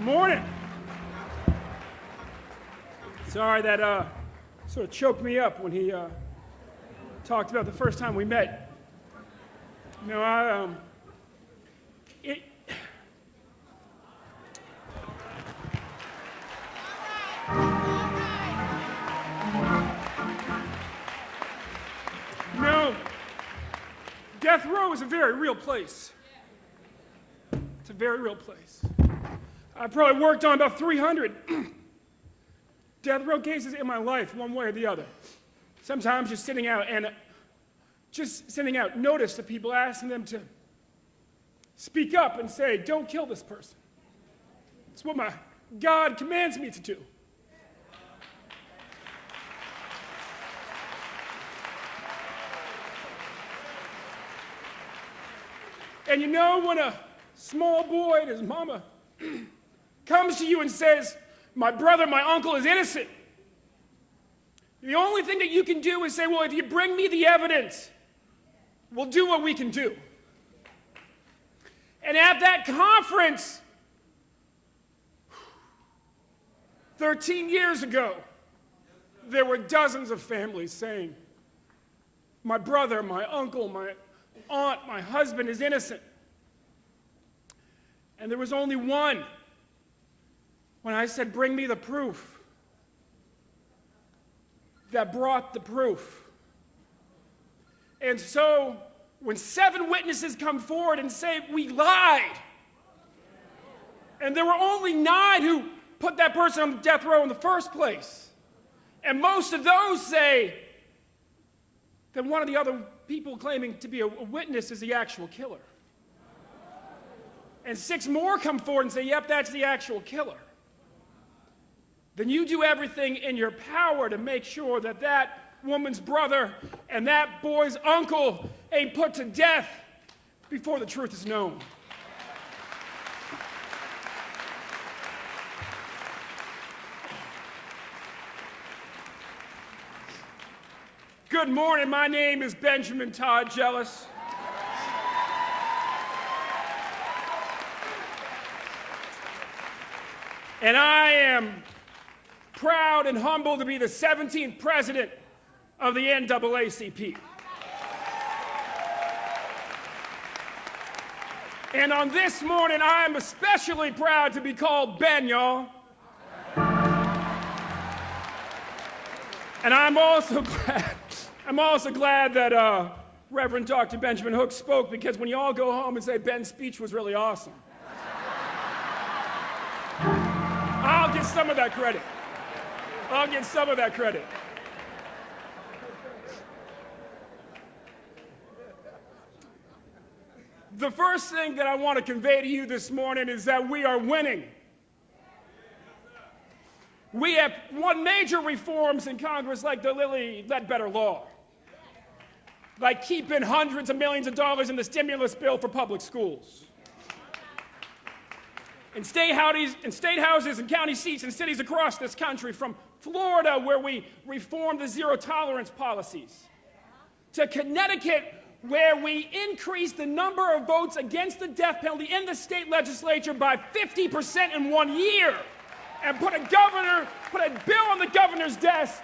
Morning. Sorry, that sort of choked me up when he talked about the first time we met. You know, death row is a very real place. It's a very real place. I've probably worked on about 300 death row cases in my life, one way or the other. Sometimes just sitting out notice to people, asking them to speak up and say, don't kill this person. It's what my God commands me to do. And you know, when a small boy and his mama comes to you and says, my brother, my uncle is innocent, the only thing that you can do is say, well, if you bring me the evidence, we'll do what we can do. And at that conference, 13 years ago, there were dozens of families saying, my brother, my uncle, my aunt, my husband is innocent. And there was only one. When I said, bring me the proof, that brought the proof. And so, when 7 witnesses come forward and say, we lied, and there were only 9 who put that person on the death row in the first place, and most of those say that one of the other people claiming to be a witness is the actual killer. And 6 more come forward and say, yep, that's the actual killer. Then you do everything in your power to make sure that that woman's brother and that boy's uncle ain't put to death before the truth is known. Good morning, my name is Benjamin Todd Jealous. And I am proud and humbled to be the 17th president of the NAACP. And on this morning, I am especially proud to be called Ben, y'all. And I'm also glad that Reverend Dr. Benjamin Hook spoke, because when you all go home and say Ben's speech was really awesome, I'll get some of that credit. I'll get some of that credit. The first thing that I want to convey to you this morning is that we are winning. We have won major reforms in Congress, like the Lilly Ledbetter law, like keeping hundreds of millions of dollars in the stimulus bill for public schools. In state houses and county seats and cities across this country, from Florida, where we reformed the zero-tolerance policies, to Connecticut, where we increased the number of votes against the death penalty in the state legislature by 50% in 1 year, and put a bill on the governor's desk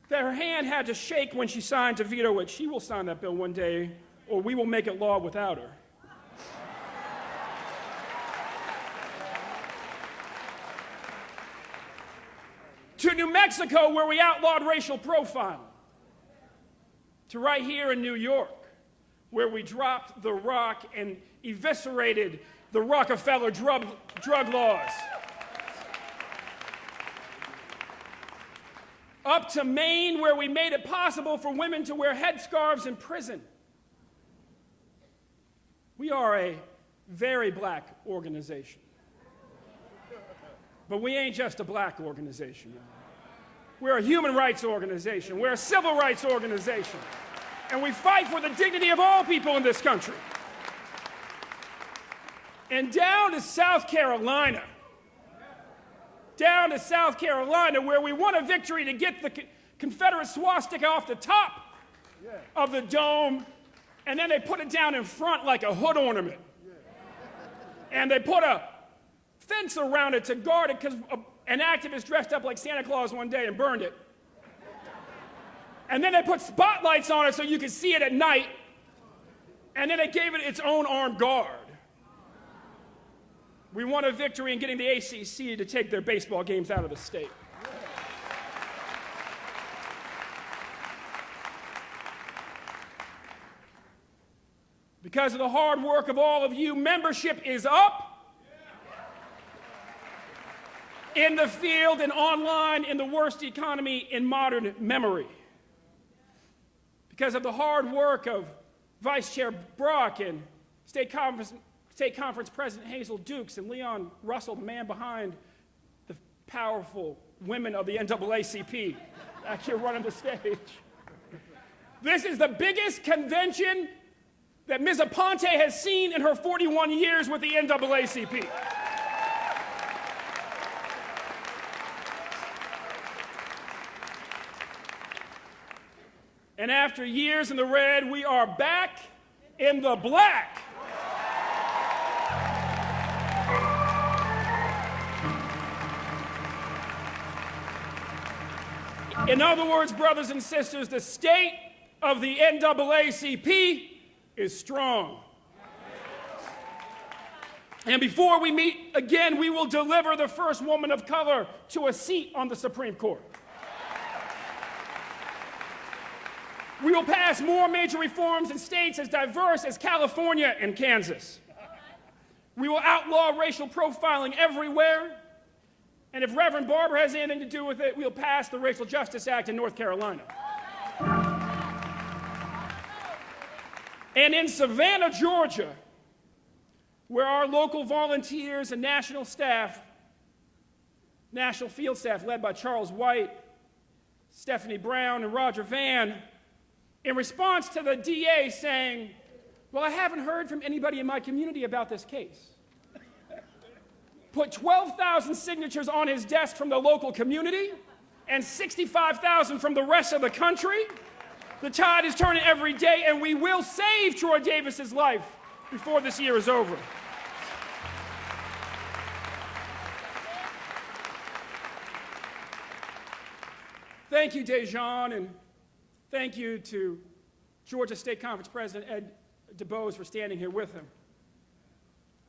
that her hand had to shake when she signed to veto it. She will sign that bill one day, or we will make it law without her. To New Mexico, where we outlawed racial profiling. To right here in New York, where we dropped the rock and eviscerated the Rockefeller drug laws. Up to Maine, where we made it possible for women to wear headscarves in prison. We are a very black organization. But we ain't just a black organization. We're a human rights organization. We're a civil rights organization. And we fight for the dignity of all people in this country. And down to South Carolina, where we won a victory to get the Confederate swastika off the top of the dome, and then they put it down in front like a hood ornament. And they put a fence around it to guard it because an activist dressed up like Santa Claus one day and burned it. And then they put spotlights on it so you could see it at night. And then they gave it its own armed guard. We won a victory in getting the ACC to take their baseball games out of the state. Because of the hard work of all of you, membership is up in the field and online in the worst economy in modern memory. Because of the hard work of Vice Chair Brock and State Conference President Hazel Dukes and Leon Russell, the man behind the powerful women of the NAACP, back here running the stage. This is the biggest convention that Ms. Aponte has seen in her 41 years with the NAACP. And after years in the red, we are back in the black. In other words, brothers and sisters, the state of the NAACP is strong. And before we meet again, we will deliver the first woman of color to a seat on the Supreme Court. We will pass more major reforms in states as diverse as California and Kansas. We will outlaw racial profiling everywhere. And if Reverend Barber has anything to do with it, we'll pass the Racial Justice Act in North Carolina. And in Savannah, Georgia, where our local volunteers and national field staff led by Charles White, Stephanie Brown, and Roger Van, in response to the DA saying, well, I haven't heard from anybody in my community about this case, put 12,000 signatures on his desk from the local community and 65,000 from the rest of the country. The tide is turning every day, and we will save Troy Davis's life before this year is over. Thank you, Dejan, and thank you to Georgia State Conference President Ed DuBose for standing here with him.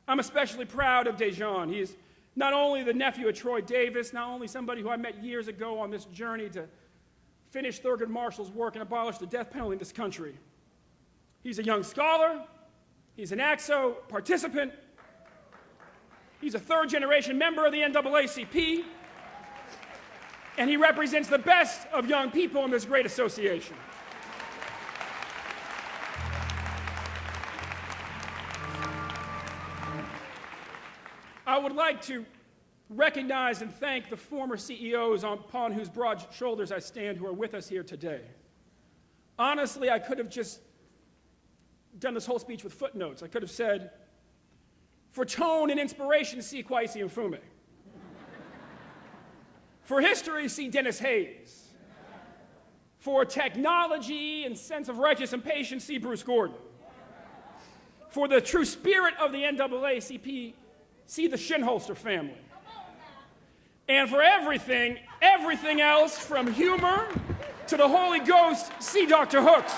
I'm especially proud of Dejan. He is not only the nephew of Troy Davis, not only somebody who I met years ago on this journey to finish Thurgood Marshall's work and abolish the death penalty in this country. He's a young scholar. He's an AXO participant. He's a third-generation member of the NAACP. And he represents the best of young people in this great association. I would like to recognize and thank the former CEOs upon whose broad shoulders I stand who are with us here today. Honestly, I could have just done this whole speech with footnotes. I could have said, for tone and inspiration, see Kwesi Mfume. For history, see Dennis Hayes. For technology and sense of righteous impatience, see Bruce Gordon. For the true spirit of the NAACP, see the Shinholster family. And for everything else, from humor to the Holy Ghost, see Dr. Hooks.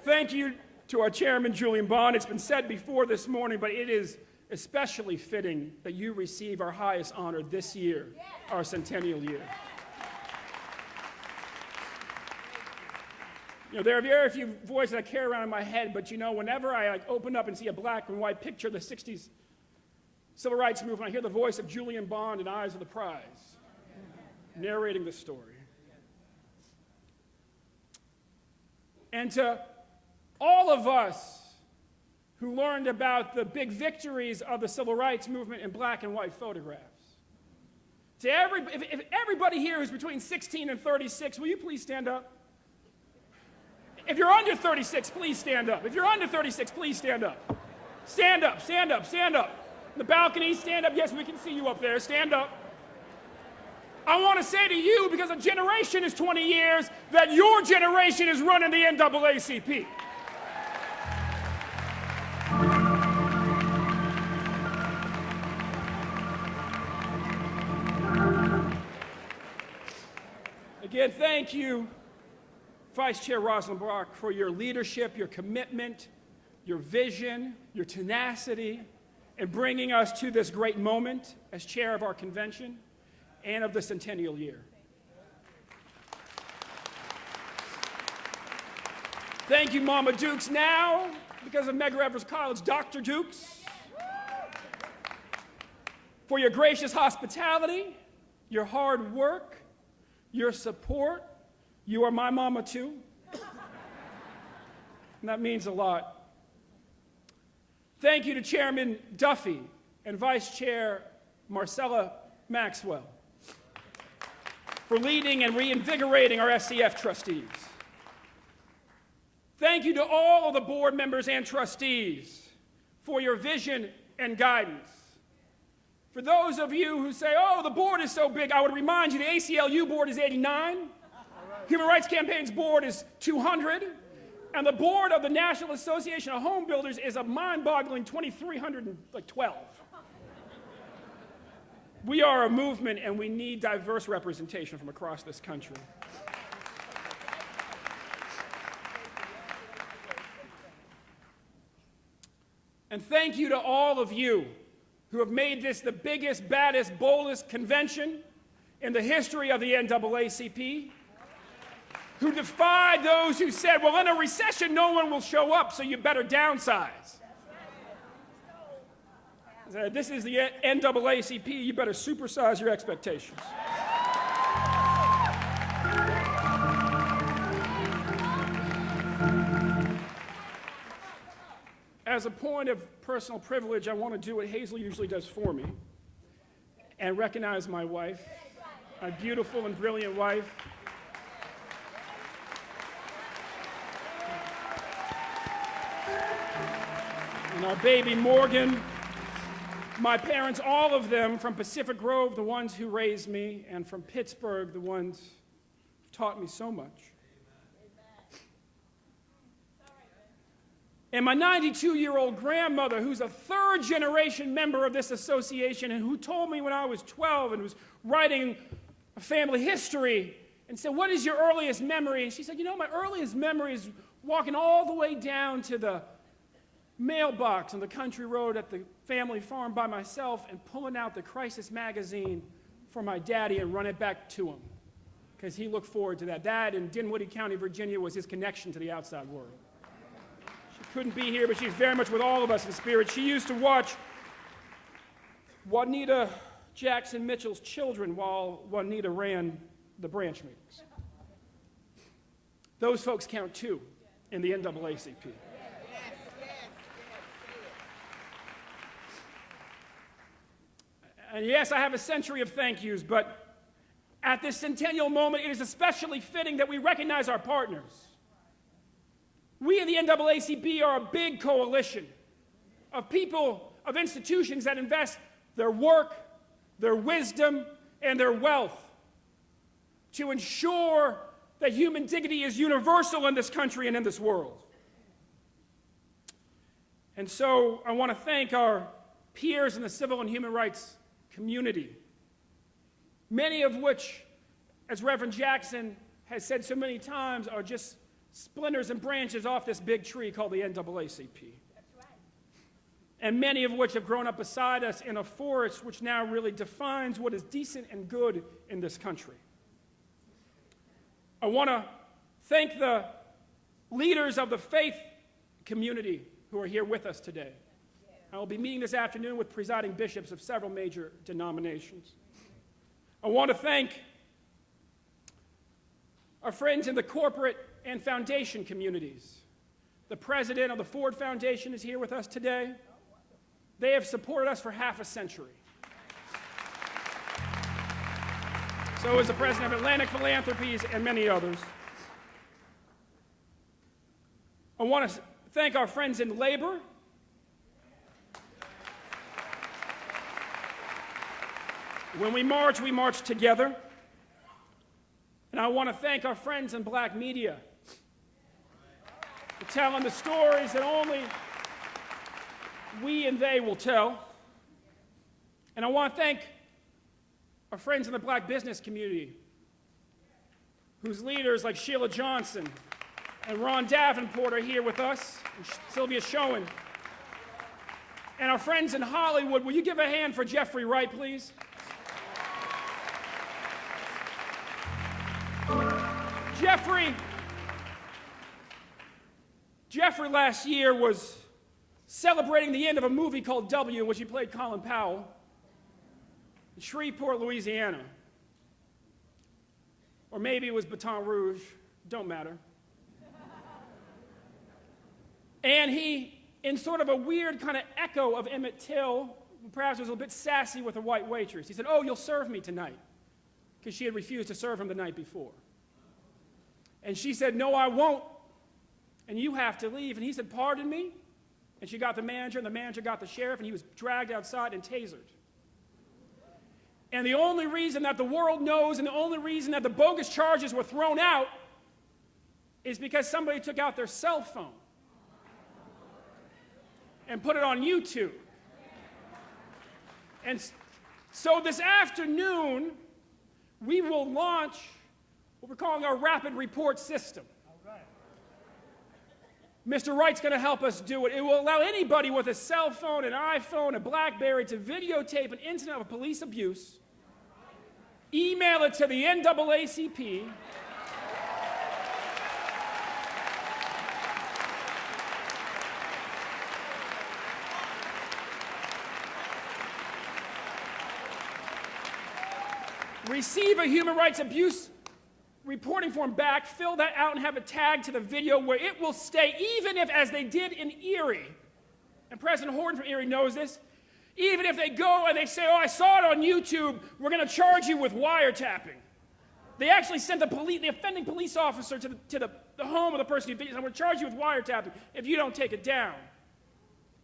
Thank you to our chairman, Julian Bond. It's been said before this morning, but it is especially fitting that you receive our highest honor this year, our centennial year. You know, there are very few voices I carry around in my head, but you know, whenever I open up and see a black and white picture of the 60s civil rights movement, I hear the voice of Julian Bond in Eyes of the Prize, narrating the story. And to all of us who learned about the big victories of the civil rights movement in black and white photographs, to if everybody here who's between 16 and 36, will you please stand up? If you're under 36, please stand up. If you're under 36, please stand up. Stand up, stand up, stand up. The balcony, stand up. Yes, we can see you up there. Stand up. I want to say to you, because a generation is 20 years, that your generation is running the NAACP. Again, thank you, Vice Chair Rosenbach, for your leadership, your commitment, your vision, your tenacity in bringing us to this great moment as chair of our convention and of the centennial year. Thank you, Mama Dukes, now, because of Medgar Evers College, Dr. Dukes, for your gracious hospitality, your hard work, your support. You are my mama too. And that means a lot. Thank you to Chairman Duffy and Vice Chair Marcella Maxwell for leading and reinvigorating our SCF trustees. Thank you to all of the board members and trustees for your vision and guidance. For those of you who say, oh, the board is so big, I would remind you the ACLU board is 89, Human Rights Campaign's board is 200, and the board of the National Association of Home Builders is a mind-boggling 2,312. We are a movement, and we need diverse representation from across this country. And thank you to all of you who have made this the biggest, baddest, boldest convention in the history of the NAACP, who defied those who said, well, in a recession, no one will show up, so you better downsize. This is the NAACP, you better supersize your expectations. As a point of personal privilege, I want to do what Hazel usually does for me and recognize my wife, my beautiful and brilliant wife. And our baby Morgan, my parents, all of them from Pacific Grove, the ones who raised me, and from Pittsburgh, the ones who taught me so much. And my 92-year-old grandmother, who's a third-generation member of this association and who told me when I was 12 and was writing a family history and said, what is your earliest memory? And she said, you know, my earliest memory is walking all the way down to the mailbox on the country road at the family farm by myself and pulling out the Crisis magazine for my daddy and run it back to him because he looked forward to that. That in Dinwiddie County, Virginia was his connection to the outside world. Couldn't be here, but she's very much with all of us in spirit. She used to watch Juanita Jackson Mitchell's children while Juanita ran the branch meetings. Those folks count too in the NAACP. And yes, I have a century of thank yous, but at this centennial moment, it is especially fitting that we recognize our partners. We in the NAACP are a big coalition of people, of institutions that invest their work, their wisdom, and their wealth to ensure that human dignity is universal in this country and in this world. And so I want to thank our peers in the civil and human rights community, many of which, as Reverend Jackson has said so many times, are just splinters and branches off this big tree called the NAACP. That's right. And many of which have grown up beside us in a forest which now really defines what is decent and good in this country. I want to thank the leaders of the faith community who are here with us today. I will be meeting this afternoon with presiding bishops of several major denominations. I want to thank our friends in the corporate and foundation communities. The president of the Ford Foundation is here with us today. They have supported us for half a century. So is the president of Atlantic Philanthropies and many others. I want to thank our friends in labor. When we march together. And I want to thank our friends in black media for telling the stories that only we and they will tell. And I want to thank our friends in the black business community, whose leaders like Sheila Johnson and Ron Davenport are here with us, and Sylvia Schoen. And our friends in Hollywood, will you give a hand for Jeffrey Wright, please? Jeffrey last year was celebrating the end of a movie called W, in which he played Colin Powell, in Shreveport, Louisiana. Or maybe it was Baton Rouge, don't matter. And he, in sort of a weird kind of echo of Emmett Till, perhaps was a bit sassy with a white waitress. He said, "Oh, you'll serve me tonight," because she had refused to serve him the night before. And she said, "No, I won't, and you have to leave." And he said, "Pardon me?" And she got the manager, and the manager got the sheriff, and he was dragged outside and tasered. And the only reason that the world knows, and the only reason that the bogus charges were thrown out, is because somebody took out their cell phone and put it on YouTube. And so this afternoon, we will launch what we're calling our rapid report system. Mr. Wright's going to help us do it. It will allow anybody with a cell phone, an iPhone, a BlackBerry to videotape an incident of police abuse, email it to the NAACP, receive a human rights abuse reporting form back, fill that out, and have it tagged to the video where it will stay, even if, as they did in Erie, and President Horton from Erie knows this, even if they go and they say, "Oh, I saw it on YouTube, we're going to charge you with wiretapping." They actually sent the offending police officer to the home of the person who videos, and we're going to charge you with wiretapping if you don't take it down.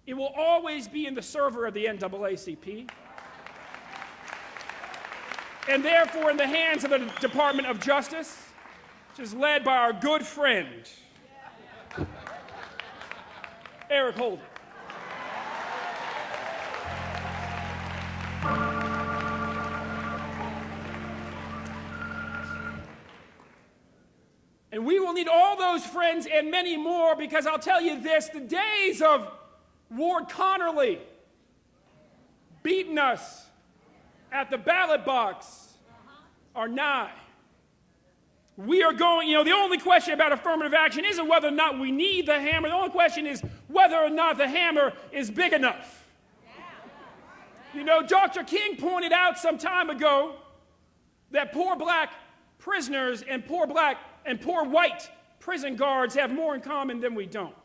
It will always be in the server of the NAACP. And therefore in the hands of the Department of Justice, which is led by our good friend, Eric Holder. And we will need all those friends and many more, because I'll tell you this, the days of Ward Connerly beating us at the ballot box are nigh. We are going, the only question about affirmative action isn't whether or not we need the hammer. The only question is whether or not the hammer is big enough. Dr. King pointed out some time ago that poor black prisoners and poor white prison guards have more in common than we don't.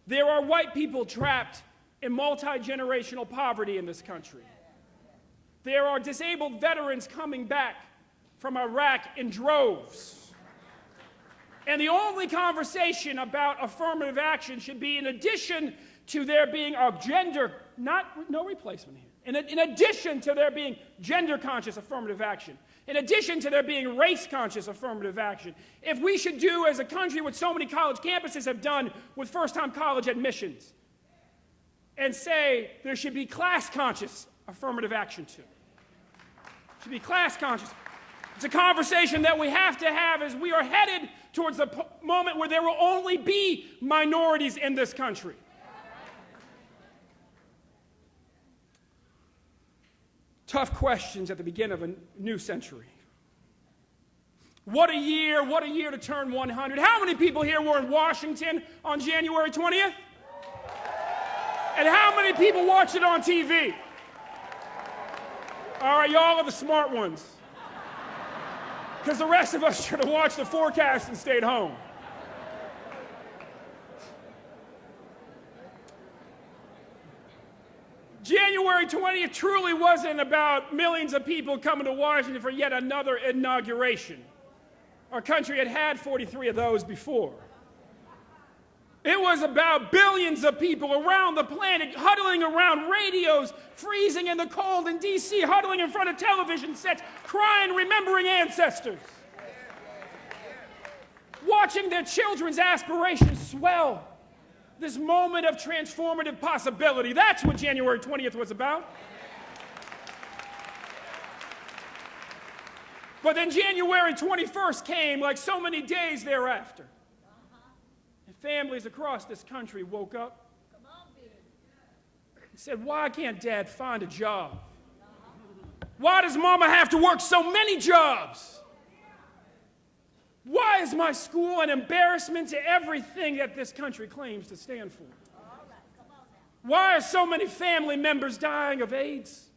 There are white people trapped in multi-generational poverty in this country. There are disabled veterans coming back from Iraq in droves. And the only conversation about affirmative action should be, in addition to there being a no replacement here, in addition to there being gender-conscious affirmative action, in addition to there being race-conscious affirmative action, if we should do as a country what so many college campuses have done with first-time college admissions, and say there should be class-conscious affirmative action too. It should be class-conscious. It's a conversation that we have to have as we are headed towards the moment where there will only be minorities in this country. Tough questions at the beginning of a new century. What a year to turn 100. How many people here were in Washington on January 20th? And how many people watched it on TV? All right, y'all are the smart ones. Because the rest of us should have watched the forecast and stayed home. January 20th truly wasn't about millions of people coming to Washington for yet another inauguration. Our country had had 43 of those before. It was about billions of people around the planet huddling around radios, freezing in the cold in D.C., huddling in front of television sets, crying, remembering ancestors. Watching their children's aspirations swell. This moment of transformative possibility. That's what January 20th was about. But then January 21st came like so many days thereafter. And families across this country woke up and said, why can't Dad find a job? Why does Mama have to work so many jobs? Why is my school an embarrassment to everything that this country claims to stand for? Why are so many family members dying of AIDS?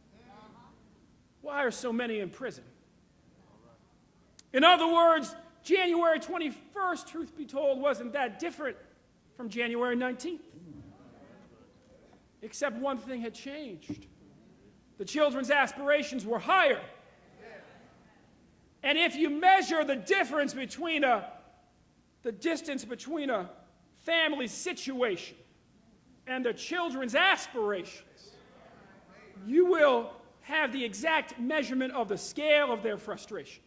Why are so many in prison? In other words, January 21st, truth be told, wasn't that different from January 19th. Except one thing had changed. The children's aspirations were higher. And if you measure the difference between the distance between a family's situation and their children's aspirations, you will have the exact measurement of the scale of their frustration.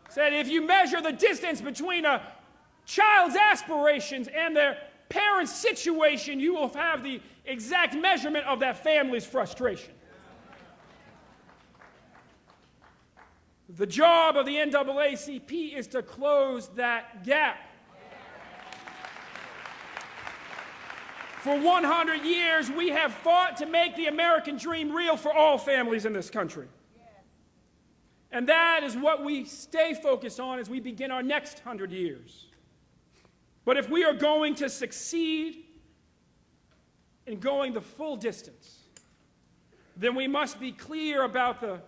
Said if you measure the distance between a child's aspirations and their parent's situation, you will have the exact measurement of that family's frustration. The job of the NAACP is to close that gap. For 100 years, we have fought to make the American dream real for all families in this country. And that is what we stay focused on as we begin our next 100 years. But if we are going to succeed in going the full distance, then we must be clear about the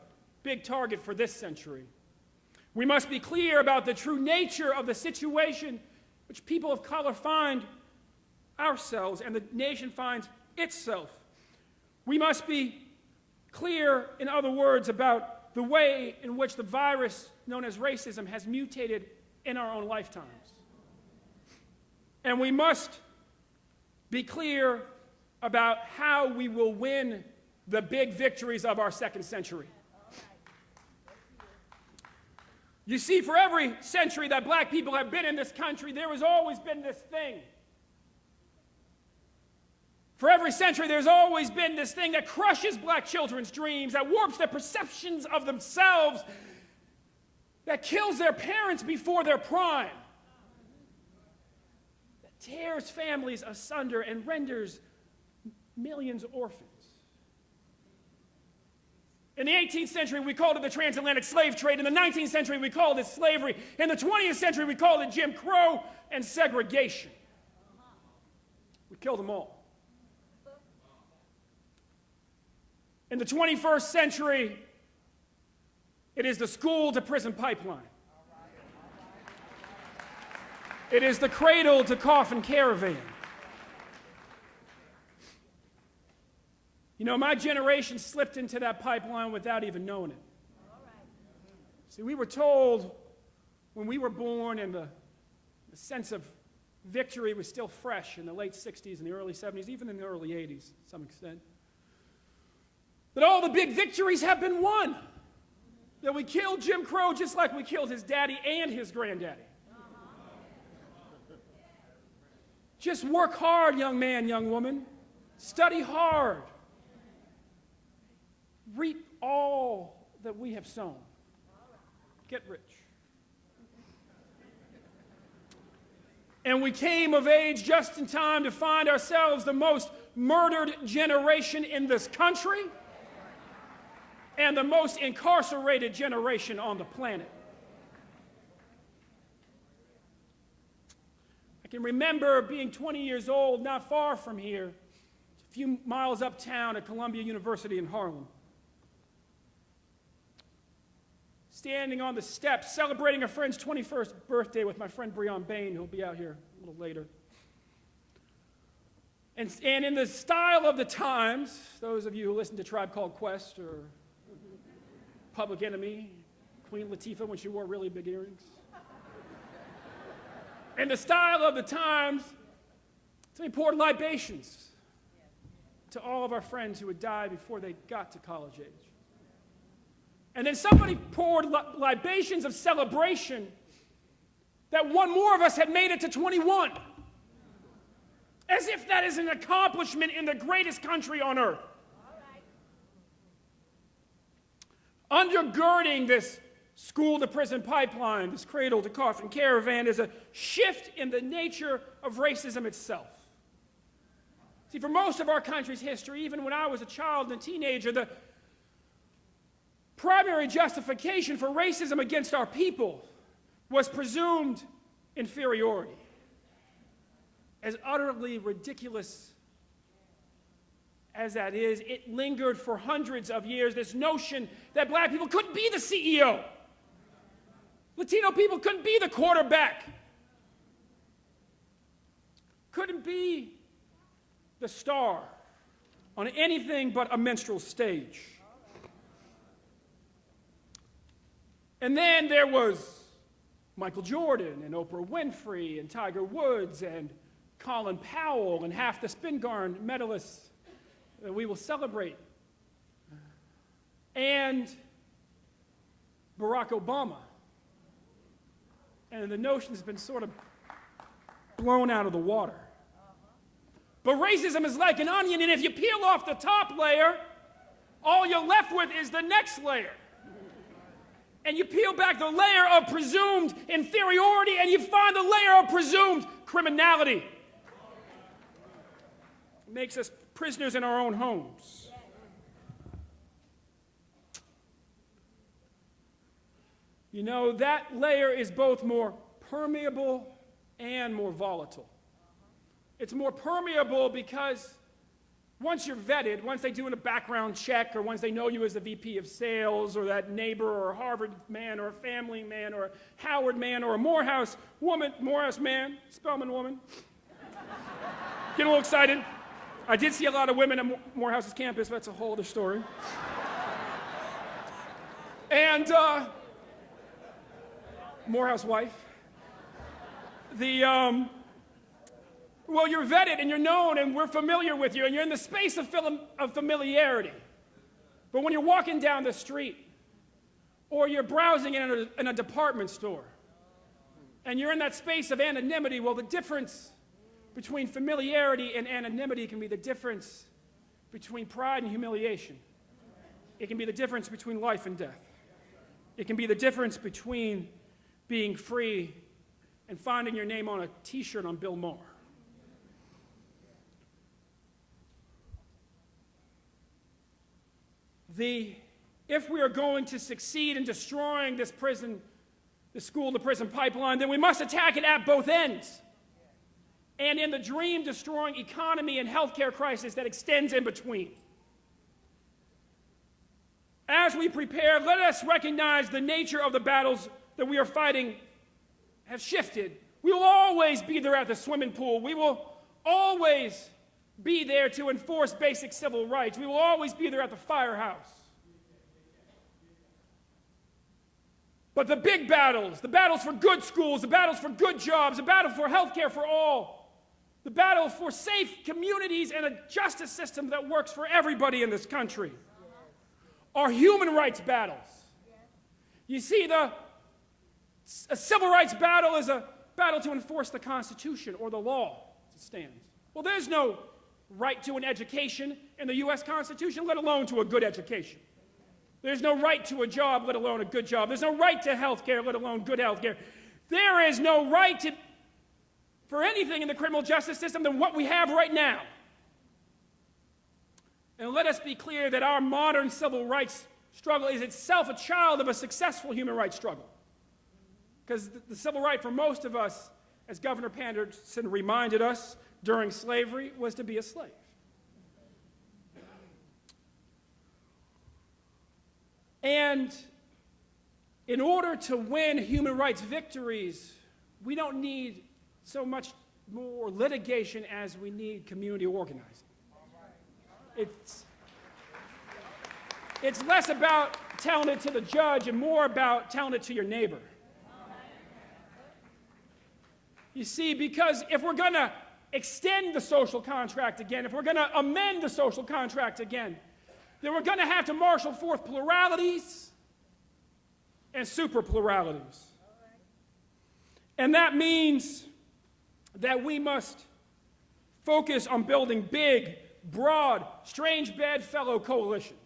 big target for this century. We must be clear about the true nature of the situation which people of color find ourselves and the nation finds itself. We must be clear, in other words, about the way in which the virus known as racism has mutated in our own lifetimes. And we must be clear about how we will win the big victories of our second century. You see, for every century that black people have been in this country, there has always been this thing. For every century, there's always been this thing that crushes black children's dreams, that warps their perceptions of themselves, that kills their parents before their prime, that tears families asunder and renders millions orphans. In the 18th century, we called it the transatlantic slave trade. In the 19th century, we called it slavery. In the 20th century, we called it Jim Crow and segregation. We killed them all. In the 21st century, it is the school-to-prison pipeline. It is the cradle to coffin caravan. You know, my generation slipped into that pipeline without even knowing it. See, we were told when we were born, and the sense of victory was still fresh in the late 60s and the early 70s, even in the early 80s to some extent, that all the big victories have been won. That we killed Jim Crow just like we killed his daddy and his granddaddy. Just work hard, young man, young woman. Study hard. Reap all that we have sown. Get rich. And we came of age just in time to find ourselves the most murdered generation in this country and the most incarcerated generation on the planet. I can remember being 20 years old, not far from here, a few miles uptown at Columbia University in Harlem. Standing on the steps, celebrating a friend's 21st birthday with my friend Breon Bain, who'll be out here a little later. And in the style of the times, those of you who listen to Tribe Called Quest or Public Enemy, Queen Latifah when she wore really big earrings. In the style of the times, somebody poured libations to all of our friends who had died before they got to college age. And then somebody poured libations of celebration that one more of us had made it to 21. As if that is an accomplishment in the greatest country on earth. Undergirding this school-to-prison pipeline, this cradle-to-coffin caravan, is a shift in the nature of racism itself. See, for most of our country's history, even when I was a child and a teenager, the primary justification for racism against our people was presumed inferiority. As utterly ridiculous as that is, it lingered for hundreds of years, this notion that black people couldn't be the CEO. Latino people couldn't be the quarterback. Couldn't be the star on anything but a minstrel stage. And then there was Michael Jordan and Oprah Winfrey and Tiger Woods and Colin Powell and half the Spingarn medalists that we will celebrate. And Barack Obama. And the notion has been sort of blown out of the water. But racism is like an onion, and if you peel off the top layer, all you're left with is the next layer. And you peel back the layer of presumed inferiority, and you find the layer of presumed criminality. It makes us prisoners in our own homes. You know, that layer is both more permeable and more volatile. It's more permeable because once you're vetted, once they do a background check, or once they know you as the VP of sales, or that neighbor, or a Harvard man, or a family man, or a Howard man, or a Morehouse woman, Morehouse man, Spelman woman. Get a little excited. I did see a lot of women at Morehouse's campus, but that's a whole other story. And Morehouse wife. Well, you're vetted and you're known and we're familiar with you and you're in the space of familiarity. But when you're walking down the street or you're browsing in a department store and you're in that space of anonymity, well, the difference between familiarity and anonymity can be the difference between pride and humiliation. It can be the difference between life and death. It can be the difference between being free and finding your name on a t-shirt on Bill Maher. If we are going to succeed in destroying this school-to-prison pipeline, then we must attack it at both ends. And in the dream-destroying economy and healthcare crisis that extends in between. As we prepare, let us recognize the nature of the battles that we are fighting have shifted. We will always be there at the swimming pool. We will always be there to enforce basic civil rights. We will always be there at the firehouse. But the big battles, the battles for good schools, the battles for good jobs, the battle for health care for all, the battle for safe communities and a justice system that works for everybody in this country, are human rights battles. You see, a civil rights battle is a battle to enforce the Constitution or the law as it stands. Well, there's no right to an education in the U.S. Constitution, let alone to a good education. There's no right to a job, let alone a good job. There's no right to health care, let alone good health care. There is no right for anything in the criminal justice system than what we have right now. And let us be clear that our modern civil rights struggle is itself a child of a successful human rights struggle. Because the civil right for most of us, as Governor Patterson reminded us during slavery, was to be a slave. And in order to win human rights victories, we don't need so much more litigation as we need community organizing. It's less about telling it to the judge and more about telling it to your neighbor. You see, because if we're going to extend the social contract again, if we're going to amend the social contract again, then we're going to have to marshal forth pluralities and super pluralities. And that means that we must focus on building big, broad, strange bedfellow coalitions.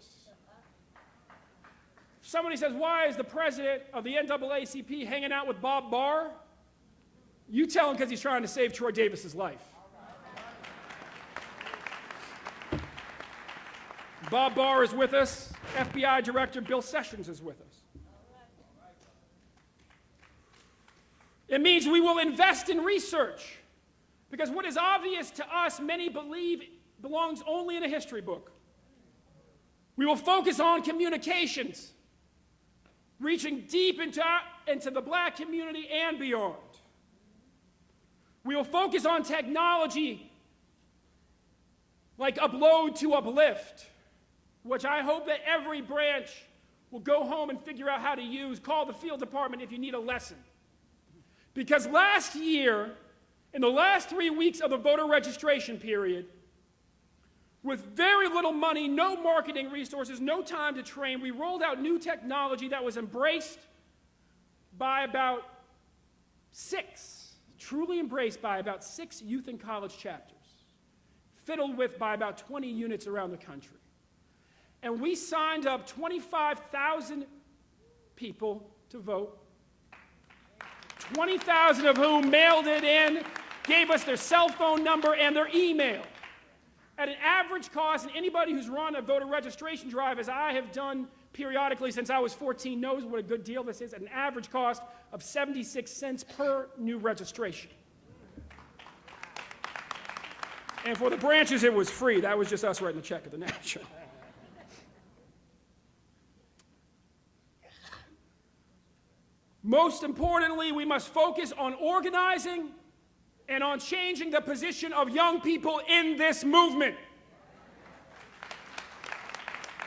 If somebody says, why is the president of the NAACP hanging out with Bob Barr? You tell him because he's trying to save Troy Davis's life. Bob Barr is with us. FBI Director Bill Sessions is with us. It means we will invest in research, because what is obvious to us, many believe belongs only in a history book. We will focus on communications, reaching deep into the black community and beyond. We will focus on technology like upload to uplift, which I hope that every branch will go home and figure out how to use. Call the field department if you need a lesson. Because last year, in the last 3 weeks of the voter registration period, with very little money, no marketing resources, no time to train, we rolled out new technology that was embraced by about truly embraced by about 6 youth and college chapters, fiddled with by about 20 units around the country. And we signed up 25,000 people to vote, 20,000 of whom mailed it in, gave us their cell phone number and their email. At an average cost, and anybody who's run a voter registration drive, as I have done periodically since I was 14, knows what a good deal this is, at an average cost of 76 cents per new registration. And for the branches, it was free. That was just us writing the check at the national. Most importantly, we must focus on organizing and on changing the position of young people in this movement.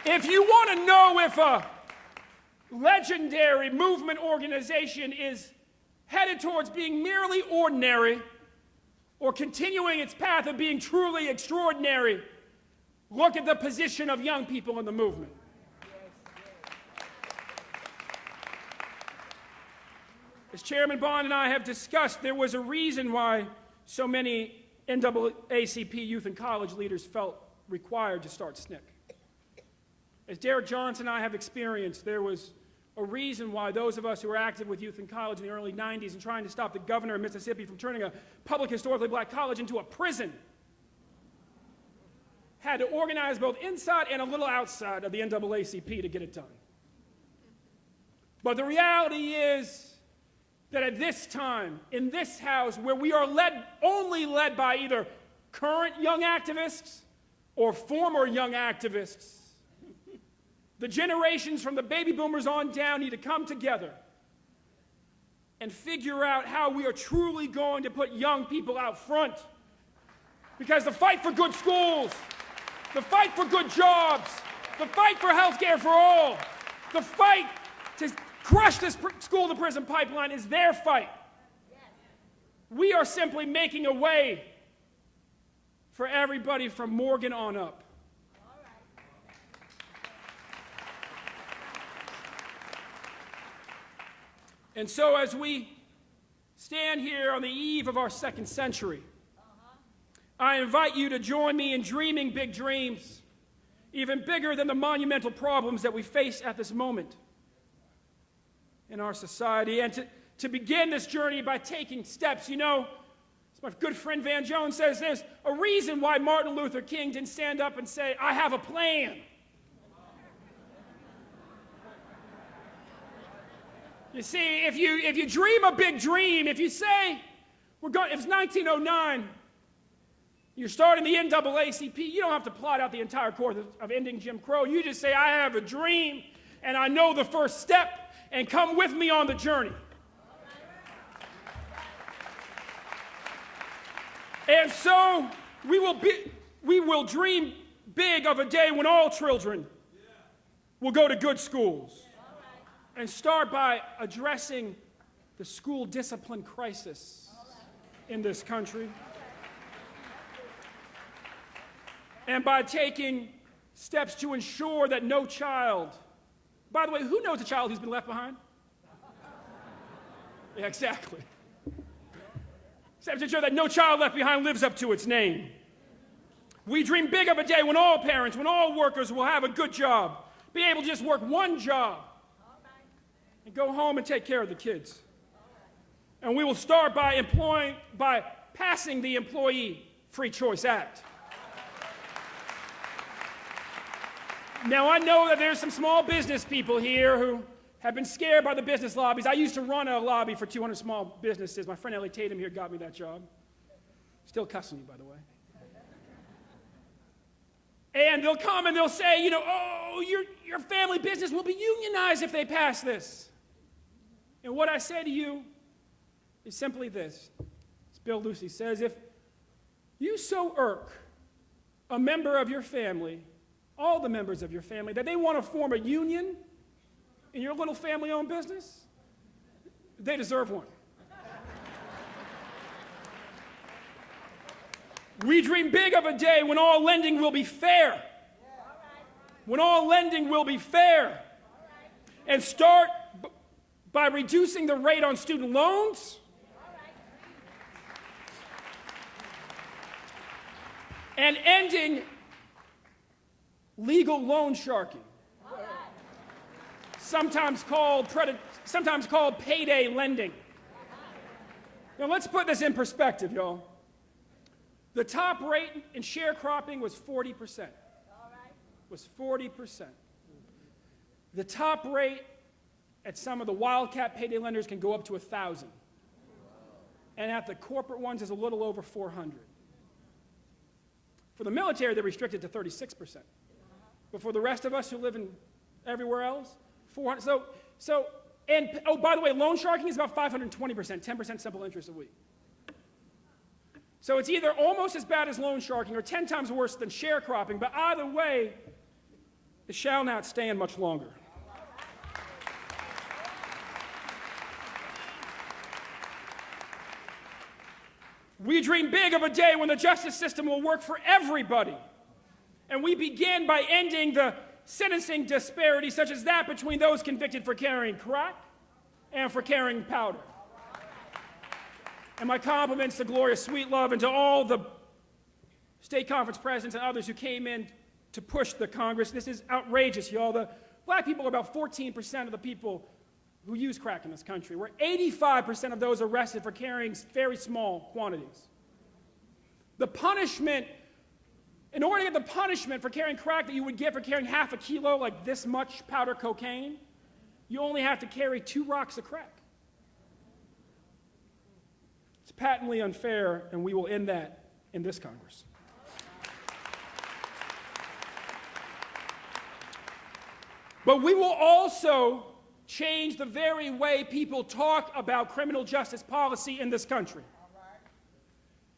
If you want to know if a legendary movement organization is headed towards being merely ordinary or continuing its path of being truly extraordinary, look at the position of young people in the movement. As Chairman Bond and I have discussed, there was a reason why so many NAACP youth and college leaders felt required to start SNCC. As Derek Johnson and I have experienced, there was a reason why those of us who were active with youth in college in the early 90s and trying to stop the governor of Mississippi from turning a public historically black college into a prison had to organize both inside and a little outside of the NAACP to get it done. But the reality is that at this time, in this house, where we are only led by either current young activists or former young activists, the generations from the baby boomers on down need to come together and figure out how we are truly going to put young people out front. Because the fight for good schools, the fight for good jobs, the fight for health care for all, the fight to crush this school-to-prison pipeline is their fight. We are simply making a way for everybody from Morgan on up. And so as we stand here on the eve of our second century, I invite you to join me in dreaming big dreams, even bigger than the monumental problems that we face at this moment in our society, and to begin this journey by taking steps. You know, as my good friend Van Jones says, there's a reason why Martin Luther King didn't stand up and say, I have a plan. You see, if you dream a big dream, if you say, if it's 1909, you're starting the NAACP, you don't have to plot out the entire course of ending Jim Crow. You just say, I have a dream, and I know the first step, and come with me on the journey. And so we will dream big of a day when all children will go to good schools, and start by addressing the school discipline crisis in this country. And by taking steps to ensure that no child, by the way, who knows a child who's been left behind? Yeah, exactly. Steps to ensure that no child left behind lives up to its name. We dream big of a day when all parents, when all workers will have a good job, be able to just work one job, and go home and take care of the kids. And we will start by passing the Employee Free Choice Act. Now, I know that there's some small business people here who have been scared by the business lobbies. I used to run a lobby for 200 small businesses. My friend Ellie Tatum here got me that job. Still cussing me, by the way. And they'll come and they'll say, you know, oh, your family business will be unionized if they pass this. And what I say to you is simply this. As Bill Lucy says, if you so irk a member of your family, all the members of your family, that they want to form a union in your little family-owned business, they deserve one. We dream big of a day when all lending will be fair. When all lending will be fair. And start by reducing the rate on student loans. And ending legal loan sharking. Sometimes called payday lending. Now let's put this in perspective, y'all. The top rate in sharecropping was 40%. Was 40%. The top rate at some of the wildcat payday lenders can go up to 1,000. And at the corporate ones is a little over 400. For the military, they're restricted to 36%. But for the rest of us who live in everywhere else, 400. And oh, by the way, loan sharking is about 520%, 10% simple interest a week. So it's either almost as bad as loan sharking or 10 times worse than sharecropping, but either way, it shall not stand much longer. We dream big of a day when the justice system will work for everybody. And we begin by ending the sentencing disparity such as that between those convicted for carrying crack and for carrying powder. And my compliments to Gloria Sweetlove and to all the state conference presidents and others who came in to push the Congress. This is outrageous, y'all. The black people are about 14% of the people who use crack in this country, where 85% of those arrested for carrying very small quantities. The punishment, in order to get the punishment for carrying crack that you would get for carrying half a kilo, like this much powder cocaine, you only have to carry 2 rocks of crack. It's patently unfair, and we will end that in this Congress. But we will also change the very way people talk about criminal justice policy in this country.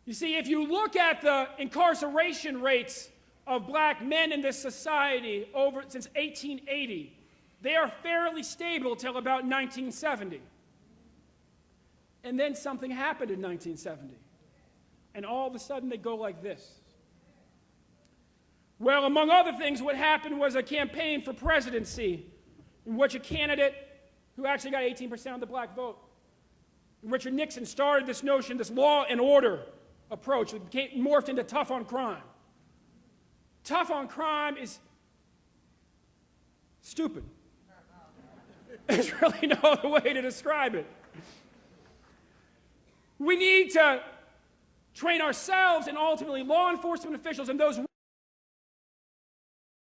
You see, if you look at the incarceration rates of black men in this society since 1880, they are fairly stable till about 1970. And then something happened in 1970. And all of a sudden they go like this. Well, among other things, what happened was a campaign for presidency in which a candidate who actually got 18% of the black vote, Richard Nixon, started this notion, this law and order approach. It morphed into tough on crime. Tough on crime is stupid. There's really no other way to describe it. We need to train ourselves and ultimately law enforcement officials and those